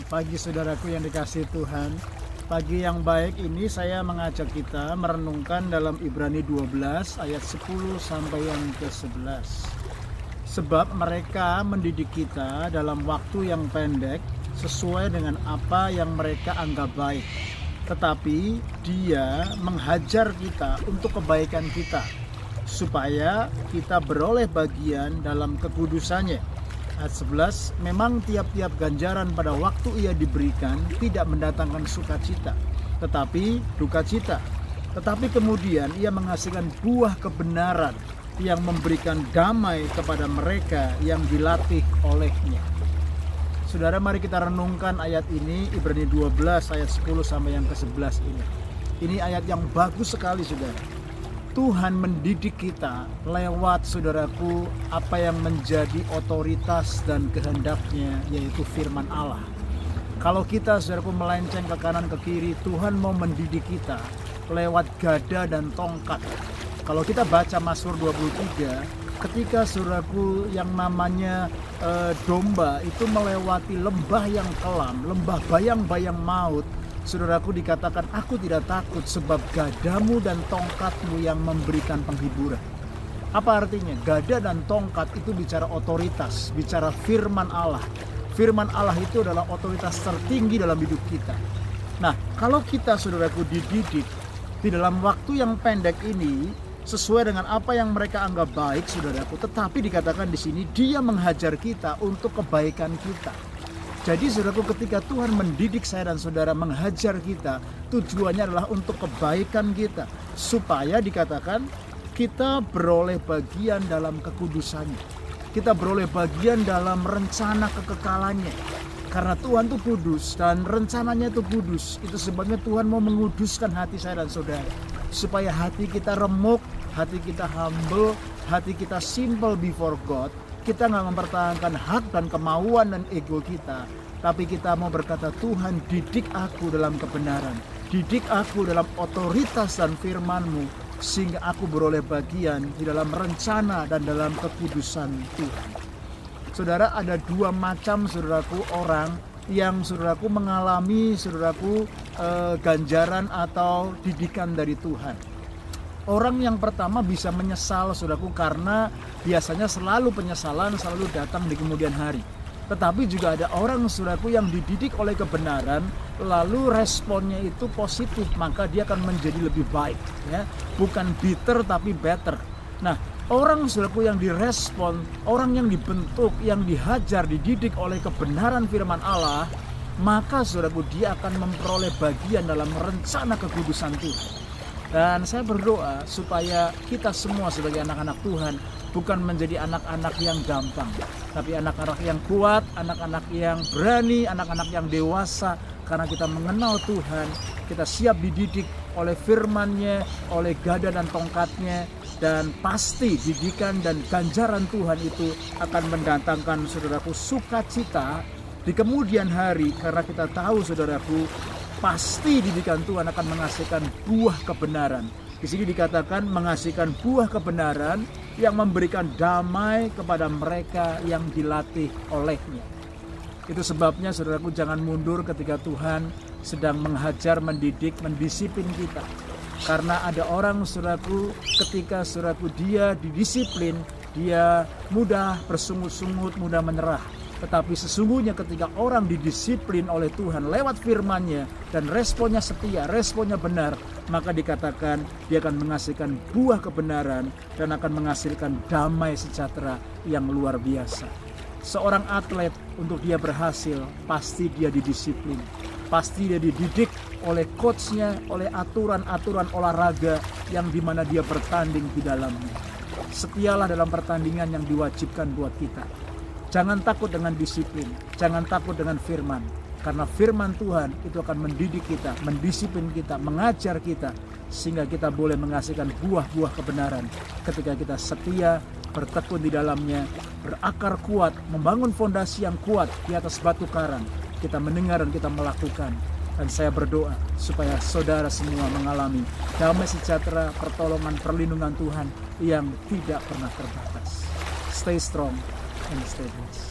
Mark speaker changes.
Speaker 1: Selamat pagi saudaraku yang dikasihi Tuhan. Pagi yang baik ini saya mengajak kita merenungkan dalam Ibrani 12 ayat 10 sampai yang ke-11. Sebab mereka mendidik kita dalam waktu yang pendek sesuai dengan apa yang mereka anggap baik. Tetapi Dia menghajar kita untuk kebaikan kita, supaya kita beroleh bagian dalam kekudusannya. Ayat 11, memang tiap-tiap ganjaran pada waktu ia diberikan tidak mendatangkan sukacita, tetapi duka cita. Tetapi kemudian ia menghasilkan buah kebenaran yang memberikan damai kepada mereka yang dilatih olehnya. Saudara, mari kita renungkan ayat ini, Ibrani 12 ayat 10 sampai yang ke-11 ini. Ini ayat yang bagus sekali, saudara. Tuhan mendidik kita lewat, saudaraku, apa yang menjadi otoritas dan kehendaknya, yaitu firman Allah. Kalau kita, saudaraku, melenceng ke kanan ke kiri, Tuhan mau mendidik kita lewat gada dan tongkat. Kalau kita baca Mazmur 23, ketika, saudaraku, yang namanya domba itu melewati lembah yang kelam, lembah bayang-bayang maut, saudaraku, dikatakan, aku tidak takut sebab gadamu dan tongkatmu yang memberikan penghiburan. Apa artinya? Gada dan tongkat itu bicara otoritas, bicara firman Allah. Firman Allah itu adalah otoritas tertinggi dalam hidup kita. Nah, kalau kita, saudaraku, dididik di dalam waktu yang pendek ini sesuai dengan apa yang mereka anggap baik, saudaraku, tetapi dikatakan di sini Dia menghajar kita untuk kebaikan kita. Jadi, saudaraku, ketika Tuhan mendidik saya dan saudara, menghajar kita, tujuannya adalah untuk kebaikan kita, supaya dikatakan kita beroleh bagian dalam kekudusannya, kita beroleh bagian dalam rencana kekekalannya. Karena Tuhan itu kudus dan rencananya itu kudus. Itu sebabnya Tuhan mau menguduskan hati saya dan saudara, supaya hati kita remuk, hati kita humble, hati kita simple before God. Kita nggak mempertahankan hak dan kemauan dan ego kita, tapi kita mau berkata, Tuhan, didik aku dalam kebenaran, didik aku dalam otoritas dan firman-Mu, sehingga aku beroleh bagian di dalam rencana dan dalam kekudusan Tuhan. Saudara, ada dua macam, saudaraku, orang yang, saudaraku, mengalami, saudaraku, ganjaran atau didikan dari Tuhan. Orang yang pertama bisa menyesal, saudaraku, karena biasanya selalu penyesalan selalu datang di kemudian hari. Tetapi juga ada orang, saudaraku, yang dididik oleh kebenaran, lalu responnya itu positif, maka dia akan menjadi lebih baik, ya. Bukan bitter tapi better. Nah, orang, saudaraku, yang direspon, orang yang dibentuk, yang dihajar, dididik oleh kebenaran firman Allah, maka, saudaraku, dia akan memperoleh bagian dalam rencana kekudusan Tuhan. Dan saya berdoa supaya kita semua sebagai anak-anak Tuhan bukan menjadi anak-anak yang gampang, tapi anak-anak yang kuat, anak-anak yang berani, anak-anak yang dewasa. Karena kita mengenal Tuhan, kita siap dididik oleh firman-Nya, oleh gada dan tongkatnya. Dan pasti didikan dan ganjaran Tuhan itu akan mendatangkan, saudaraku, sukacita di kemudian hari. Karena kita tahu, saudaraku, pasti didikan Tuhan akan menghasilkan buah kebenaran. Di sini dikatakan menghasilkan buah kebenaran yang memberikan damai kepada mereka yang dilatih olehnya. Itu sebabnya, saudaraku, jangan mundur ketika Tuhan sedang menghajar, mendidik, mendisiplin kita. Karena ada orang, saudaraku, ketika, saudaraku, dia didisiplin, dia mudah bersungut-sungut, mudah menyerah. Tetapi sesungguhnya ketika orang didisiplin oleh Tuhan lewat firman-Nya dan responnya setia, responnya benar, maka dikatakan dia akan menghasilkan buah kebenaran dan akan menghasilkan damai sejahtera yang luar biasa. Seorang atlet, untuk dia berhasil, pasti dia didisiplin, pasti dia dididik oleh coachnya, oleh aturan-aturan olahraga yang dimana dia bertanding di dalamnya. Setialah dalam pertandingan yang diwajibkan buat kita. Jangan takut dengan disiplin, jangan takut dengan firman. Karena firman Tuhan itu akan mendidik kita, mendisiplin kita, mengajar kita, sehingga kita boleh menghasilkan buah-buah kebenaran. Ketika kita setia, bertekun di dalamnya, berakar kuat, membangun fondasi yang kuat di atas batu karang. Kita mendengar dan kita melakukan. Dan saya berdoa supaya saudara semua mengalami damai sejahtera, pertolongan, perlindungan Tuhan yang tidak pernah terbatas. Stay strong and stay blessed.